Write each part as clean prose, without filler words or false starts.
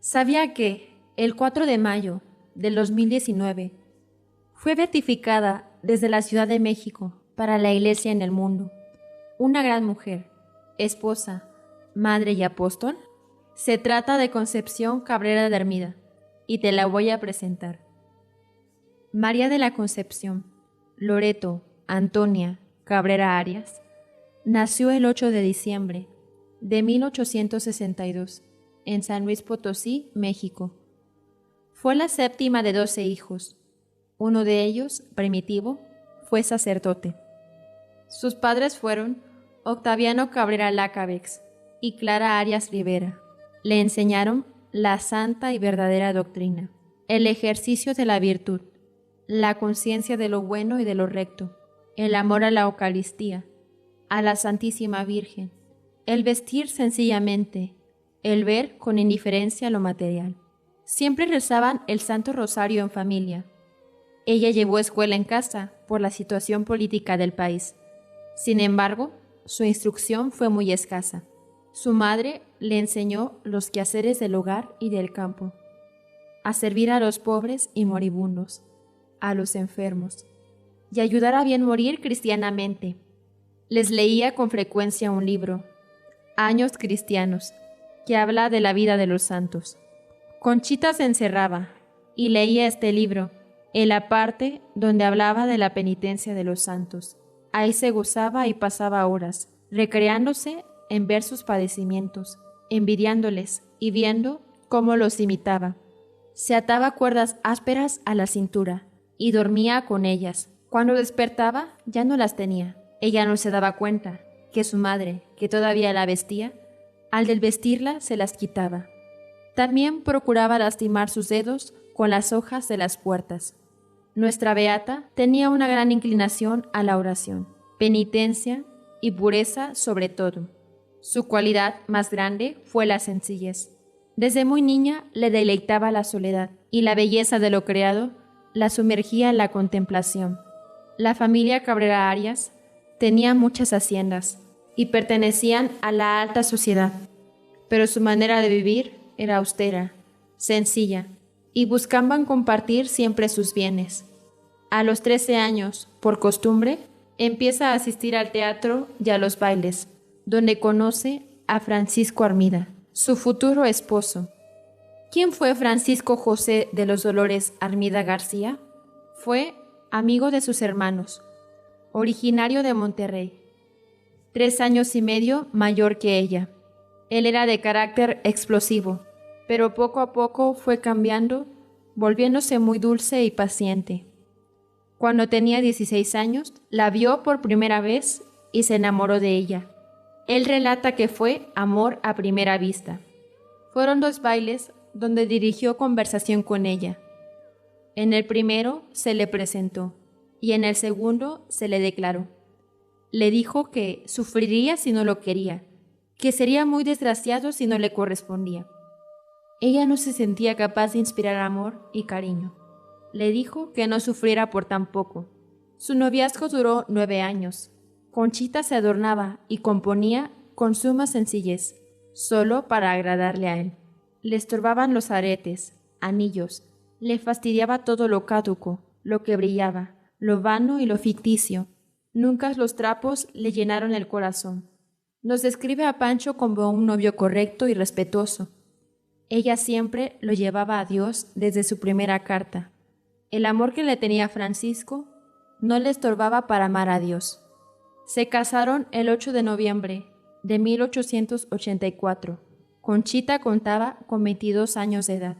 ¿Sabía que el 4 de mayo del 2019 fue beatificada desde la Ciudad de México para la Iglesia en el mundo una gran mujer, esposa, madre y apóstol? Se trata de Concepción Cabrera de Hermida y te la voy a presentar. María de la Concepción Loreto Antonia Cabrera Arias nació el 8 de diciembre de 1862 en San Luis Potosí, México. Fue la séptima de 12 hijos. Uno de ellos, Primitivo, fue sacerdote. Sus padres fueron Octaviano Cabrera Lacabex y Clara Arias Rivera. Le enseñaron la santa y verdadera doctrina, el ejercicio de la virtud, la conciencia de lo bueno y de lo recto, el amor a la Eucaristía, a la Santísima Virgen, el vestir sencillamente, el ver con indiferencia lo material. Siempre rezaban el Santo Rosario en familia. Ella llevó escuela en casa por la situación política del país. Sin embargo, su instrucción fue muy escasa. Su madre le enseñó los quehaceres del hogar y del campo, a servir a los pobres y moribundos, a los enfermos, y ayudar a bien morir cristianamente. Les leía con frecuencia un libro, Años Cristianos, que habla de la vida de los santos. Conchita se encerraba y leía este libro en la parte donde hablaba de la penitencia de los santos. Ahí se gozaba y pasaba horas, recreándose en ver sus padecimientos, envidiándoles y viendo cómo los imitaba. Se ataba cuerdas ásperas a la cintura y dormía con ellas. Cuando despertaba ya no las tenía. Ella no se daba cuenta que su madre, que todavía la vestía, al desvestirla se las quitaba. También procuraba lastimar sus dedos con las hojas de las puertas. Nuestra beata tenía una gran inclinación a la oración, penitencia y pureza sobre todo. Su cualidad más grande fue la sencillez. Desde muy niña le deleitaba la soledad y la belleza de lo creado la sumergía en la contemplación. La familia Cabrera Arias tenía muchas haciendas y pertenecían a la alta sociedad, pero su manera de vivir era austera, sencilla, y buscaban compartir siempre sus bienes. A los 13 años, por costumbre, empieza a asistir al teatro y a los bailes, donde conoce a Francisco Armida, su futuro esposo. ¿Quién fue Francisco José de los Dolores Armida García? Fue amigo de sus hermanos, originario de Monterrey, 3 años y medio mayor que ella. Él era de carácter explosivo, pero poco a poco fue cambiando, volviéndose muy dulce y paciente. Cuando tenía 16 años, la vio por primera vez y se enamoró de ella. Él relata que fue amor a primera vista. Fueron 2 bailes donde dirigió conversación con ella. En el primero se le presentó y en el segundo se le declaró. Le dijo que sufriría si no lo quería, que sería muy desgraciado si no le correspondía. Ella no se sentía capaz de inspirar amor y cariño. Le dijo que no sufriera por tan poco. Su noviazgo duró 9 años. Conchita se adornaba y componía con suma sencillez, solo para agradarle a él. Le estorbaban los aretes, anillos, le fastidiaba todo lo caduco, lo que brillaba, lo vano y lo ficticio. Nunca los trapos le llenaron el corazón. Nos describe a Pancho como un novio correcto y respetuoso. Ella siempre lo llevaba a Dios desde su primera carta. El amor que le tenía a Francisco no le estorbaba para amar a Dios. Se casaron el 8 de noviembre de 1884. Conchita contaba con 22 años de edad.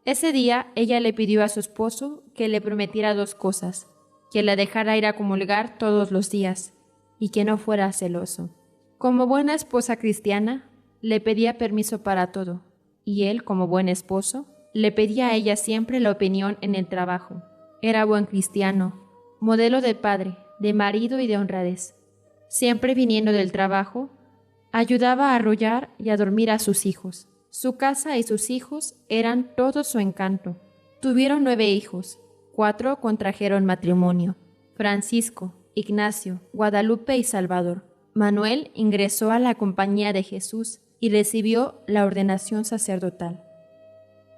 Ese día ella le pidió a su esposo que le prometiera 2 cosas, que la dejara ir a comulgar todos los días y que no fuera celoso. Como buena esposa cristiana, le pedía permiso para todo, y él, como buen esposo, le pedía a ella siempre la opinión en el trabajo. Era buen cristiano, modelo de padre, de marido y de honradez. Siempre viniendo del trabajo, ayudaba a arrullar y a dormir a sus hijos. Su casa y sus hijos eran todo su encanto. Tuvieron 9 hijos, 4 contrajeron matrimonio: Francisco, Ignacio, Guadalupe y Salvador. Manuel ingresó a la Compañía de Jesús y recibió la ordenación sacerdotal.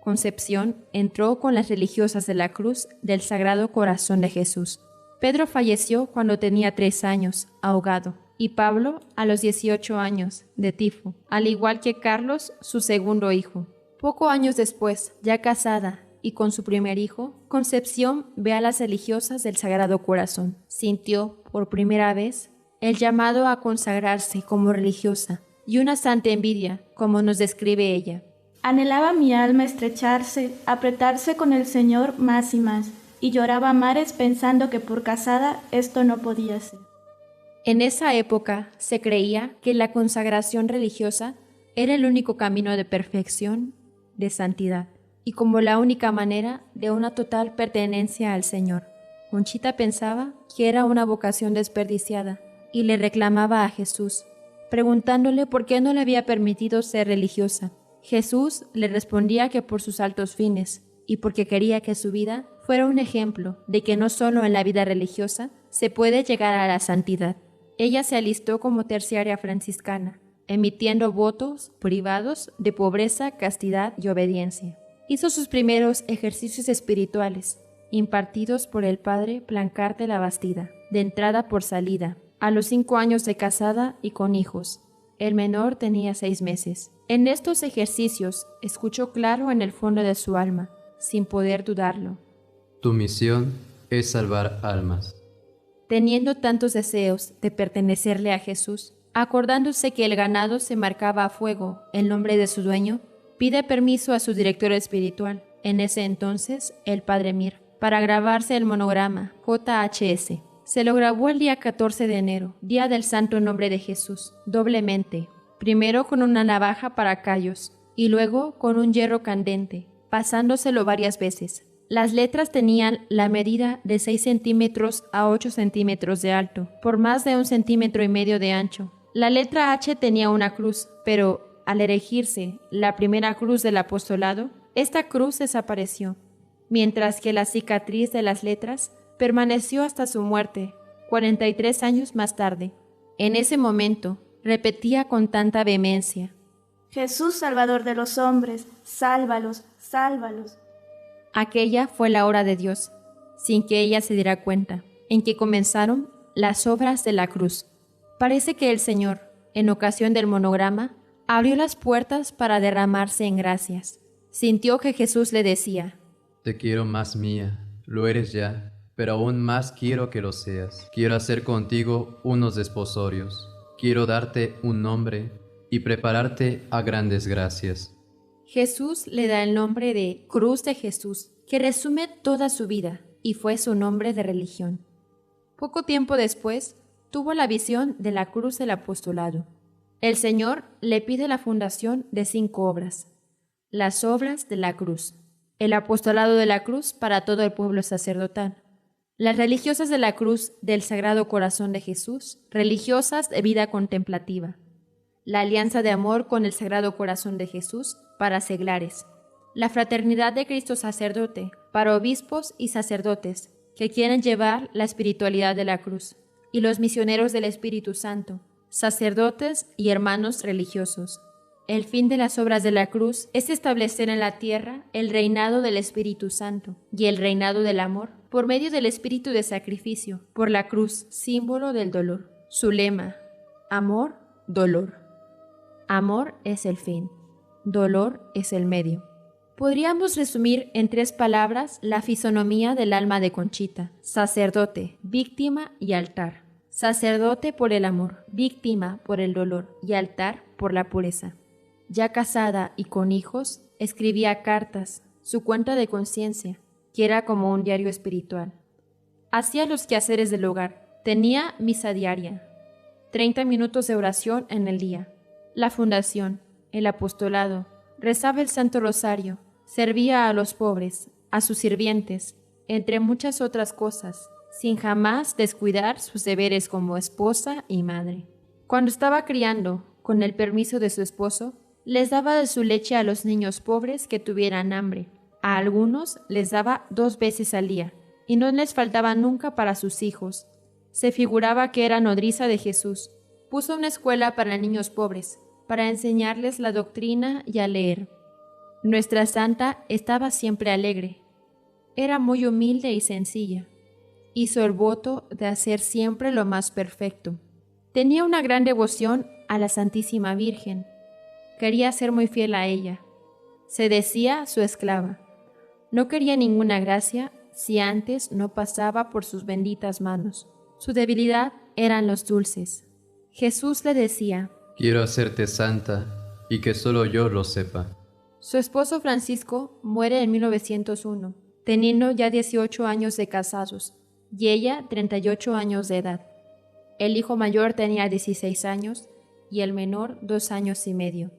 Concepción entró con las religiosas de la cruz del Sagrado Corazón de Jesús. Pedro falleció cuando tenía 3 años, ahogado, y Pablo a los 18 años, de tifo, al igual que Carlos, su segundo hijo. Pocos años después, ya casada y con su primer hijo, Concepción ve a las religiosas del Sagrado Corazón. Sintió, por primera vez, el llamado a consagrarse como religiosa y una santa envidia, como nos describe ella. Anhelaba mi alma estrecharse, apretarse con el Señor más y lloraba a mares pensando que por casada esto no podía ser. En esa época se creía que la consagración religiosa era el único camino de perfección, de santidad, y como la única manera de una total pertenencia al Señor. Conchita pensaba que era una vocación desperdiciada y le reclamaba a Jesús, preguntándole por qué no le había permitido ser religiosa. Jesús le respondía que por sus altos fines y porque quería que su vida fuera un ejemplo de que no solo en la vida religiosa se puede llegar a la santidad. Ella se alistó como terciaria franciscana, emitiendo votos privados de pobreza, castidad y obediencia. Hizo sus primeros ejercicios espirituales, impartidos por el padre Plancar de la Bastida, de entrada por salida, a los 5 años de casada y con hijos. El menor tenía 6 meses. En estos ejercicios escuchó claro en el fondo de su alma, sin poder dudarlo. Tu misión es salvar almas. Teniendo tantos deseos de pertenecerle a Jesús, acordándose que el ganado se marcaba a fuego en nombre de su dueño, pide permiso a su director espiritual, en ese entonces el padre Mir, para grabarse el monograma JHS. Se lo grabó el día 14 de enero, día del Santo Nombre de Jesús, doblemente, primero con una navaja para callos y luego con un hierro candente, pasándoselo varias veces. Las letras tenían la medida de 6 centímetros a 8 centímetros de alto, por más de 1,5 centímetros de ancho. La letra H tenía una cruz, pero al erigirse la primera cruz del apostolado, esta cruz desapareció, mientras que la cicatriz de las letras permaneció hasta su muerte, 43 años más tarde. En ese momento, repetía con tanta vehemencia: Jesús, Salvador de los hombres, sálvalos, sálvalos. Aquella fue la hora de Dios, sin que ella se diera cuenta, en que comenzaron las obras de la cruz. Parece que el Señor, en ocasión del monograma, abrió las puertas para derramarse en gracias. Sintió que Jesús le decía: Te quiero más mía, lo eres ya, pero aún más quiero que lo seas. Quiero hacer contigo unos desposorios. Quiero darte un nombre y prepararte a grandes gracias. Jesús le da el nombre de Cruz de Jesús, que resume toda su vida, y fue su nombre de religión. Poco tiempo después, tuvo la visión de la cruz del apostolado. El Señor le pide la fundación de 5 obras. Las obras de la cruz. El apostolado de la cruz para todo el pueblo sacerdotal. Las religiosas de la cruz del Sagrado Corazón de Jesús, religiosas de vida contemplativa. La alianza de amor con el Sagrado Corazón de Jesús para seglares. La fraternidad de Cristo sacerdote para obispos y sacerdotes que quieren llevar la espiritualidad de la cruz. Y los misioneros del Espíritu Santo, sacerdotes y hermanos religiosos. El fin de las obras de la cruz es establecer en la tierra el reinado del Espíritu Santo y el reinado del amor por medio del espíritu de sacrificio, por la cruz, símbolo del dolor. Su lema: amor, dolor. Amor es el fin, dolor es el medio. Podríamos resumir en 3 palabras la fisonomía del alma de Conchita: sacerdote, víctima y altar. Sacerdote por el amor, víctima por el dolor y altar por la pureza. Ya casada y con hijos, escribía cartas, su cuenta de conciencia, que era como un diario espiritual. Hacía los quehaceres del hogar, tenía misa diaria, 30 minutos de oración en el día, la fundación, el apostolado, rezaba el Santo Rosario, servía a los pobres, a sus sirvientes, entre muchas otras cosas, sin jamás descuidar sus deberes como esposa y madre. Cuando estaba criando, con el permiso de su esposo, les daba de su leche a los niños pobres que tuvieran hambre. A algunos les daba 2 veces al día, y no les faltaba nunca para sus hijos. Se figuraba que era nodriza de Jesús. Puso una escuela para niños pobres, para enseñarles la doctrina y a leer. Nuestra santa estaba siempre alegre. Era muy humilde y sencilla. Hizo el voto de hacer siempre lo más perfecto. Tenía una gran devoción a la Santísima Virgen. Quería ser muy fiel a ella. Se decía su esclava. No quería ninguna gracia si antes no pasaba por sus benditas manos. Su debilidad eran los dulces. Jesús le decía: quiero hacerte santa y que solo yo lo sepa. Su esposo Francisco muere en 1901, teniendo ya 18 años de casados, y ella 38 años de edad. El hijo mayor tenía 16 años y el menor 2 años y medio.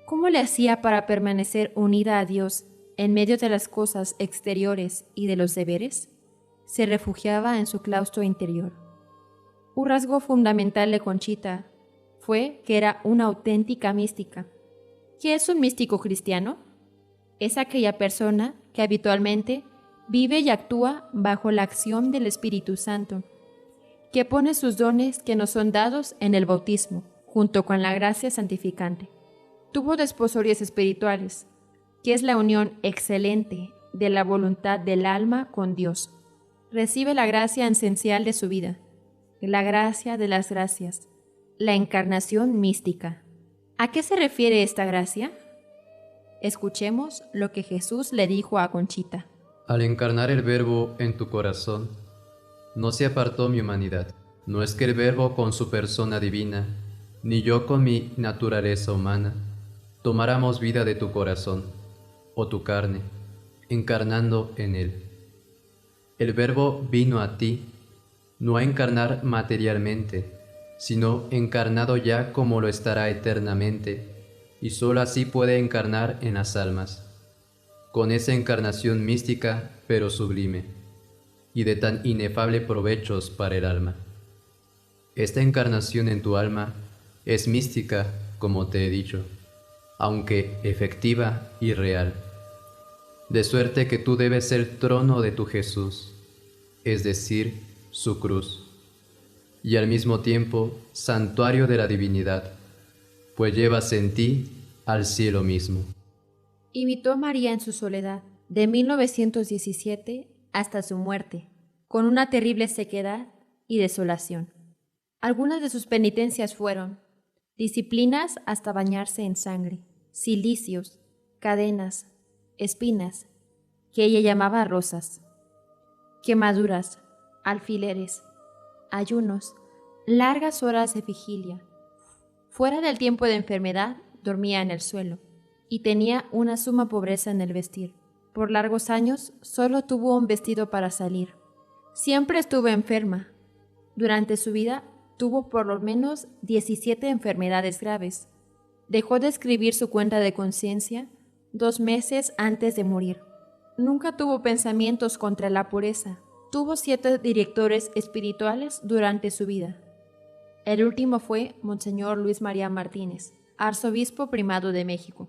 ¿Cómo le hacía para permanecer unida a Dios en medio de las cosas exteriores y de los deberes? Se refugiaba en su claustro interior. Un rasgo fundamental de Conchita fue que era una auténtica mística. ¿Qué es un místico cristiano? Es aquella persona que habitualmente vive y actúa bajo la acción del Espíritu Santo, que pone sus dones que nos son dados en el bautismo, junto con la gracia santificante. Tuvo desposorios espirituales, que es la unión excelente de la voluntad del alma con Dios. Recibe la gracia esencial de su vida, la gracia de las gracias, la encarnación mística. ¿A qué se refiere esta gracia? Escuchemos lo que Jesús le dijo a Conchita. Al encarnar el Verbo en tu corazón, no se apartó mi humanidad. No es que el Verbo con su persona divina, ni yo con mi naturaleza humana, tomáramos vida de tu corazón, o tu carne, encarnando en él. El Verbo vino a ti, no a encarnar materialmente, sino encarnado ya como lo estará eternamente, y sólo así puede encarnar en las almas, con esa encarnación mística pero sublime, y de tan inefable provechos para el alma. Esta encarnación en tu alma es mística, como te he dicho, aunque efectiva y real, de suerte que tú debes ser trono de tu Jesús, es decir, su cruz, y al mismo tiempo santuario de la divinidad, pues llevas en ti al cielo mismo. Imitó a María en su soledad, de 1917 hasta su muerte, con una terrible sequedad y desolación. Algunas de sus penitencias fueron disciplinas hasta bañarse en sangre, cilicios, cadenas, espinas, que ella llamaba rosas, quemaduras, alfileres, ayunos, largas horas de vigilia. Fuera del tiempo de enfermedad, dormía en el suelo y tenía una suma pobreza en el vestir. Por largos años solo tuvo un vestido para salir. Siempre estuvo enferma. Durante su vida tuvo por lo menos 17 enfermedades graves. Dejó de escribir su cuenta de conciencia 2 meses antes de morir. Nunca tuvo pensamientos contra la pureza. Tuvo 7 directores espirituales durante su vida. El último fue Monseñor Luis María Martínez, arzobispo primado de México.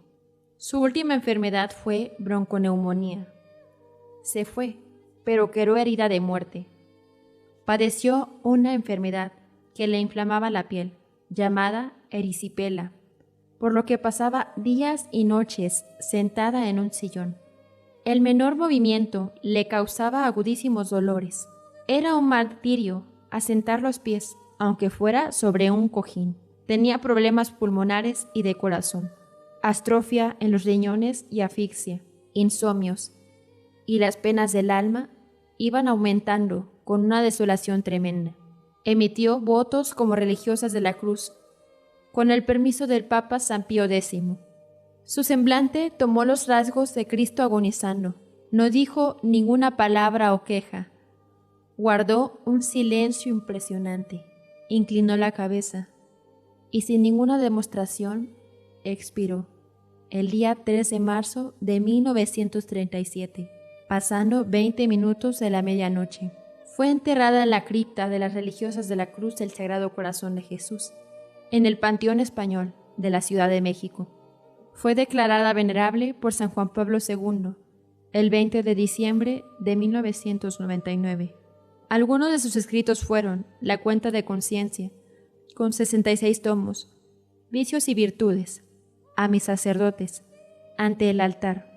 Su última enfermedad fue bronconeumonía. Se fue, pero quedó herida de muerte. Padeció una enfermedad que le inflamaba la piel, llamada erisipela, por lo que pasaba días y noches sentada en un sillón. El menor movimiento le causaba agudísimos dolores. Era un martirio asentar los pies, aunque fuera sobre un cojín. Tenía problemas pulmonares y de corazón, atrofia en los riñones y asfixia, insomnios, y las penas del alma iban aumentando con una desolación tremenda. Emitió votos como religiosas de la cruz, con el permiso del Papa San Pío X. Su semblante tomó los rasgos de Cristo agonizando. No dijo ninguna palabra o queja. Guardó un silencio impresionante. Inclinó la cabeza y sin ninguna demostración expiró el día 3 de marzo de 1937, pasando 20 minutos de la medianoche. Fue enterrada en la cripta de las religiosas de la Cruz del Sagrado Corazón de Jesús, en el Panteón Español de la Ciudad de México. Fue declarada venerable por San Juan Pablo II el 20 de diciembre de 1999. Algunos de sus escritos fueron La cuenta de conciencia, con 66 tomos, Vicios y virtudes, A mis sacerdotes, ante el altar,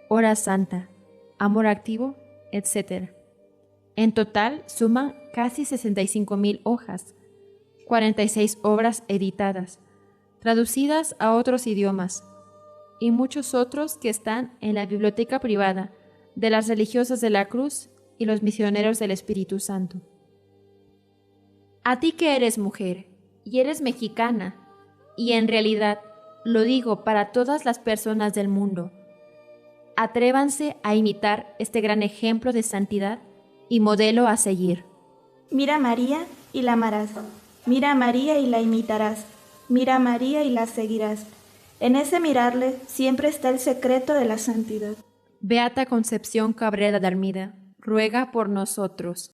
hora santa, amor activo, etc. En total suman casi 65.000 hojas, 46 obras editadas, traducidas a otros idiomas, y muchos otros que están en la biblioteca privada de las religiosas de la Cruz y los misioneros del Espíritu Santo. A ti que eres mujer y eres mexicana, y en realidad lo digo para todas las personas del mundo, atrévanse a imitar este gran ejemplo de santidad y modelo a seguir. Mira a María y la amarás. Mira a María y la imitarás. Mira a María y la seguirás. En ese mirarle siempre está el secreto de la santidad. Beata Concepción Cabrera de Armida, ruega por nosotros.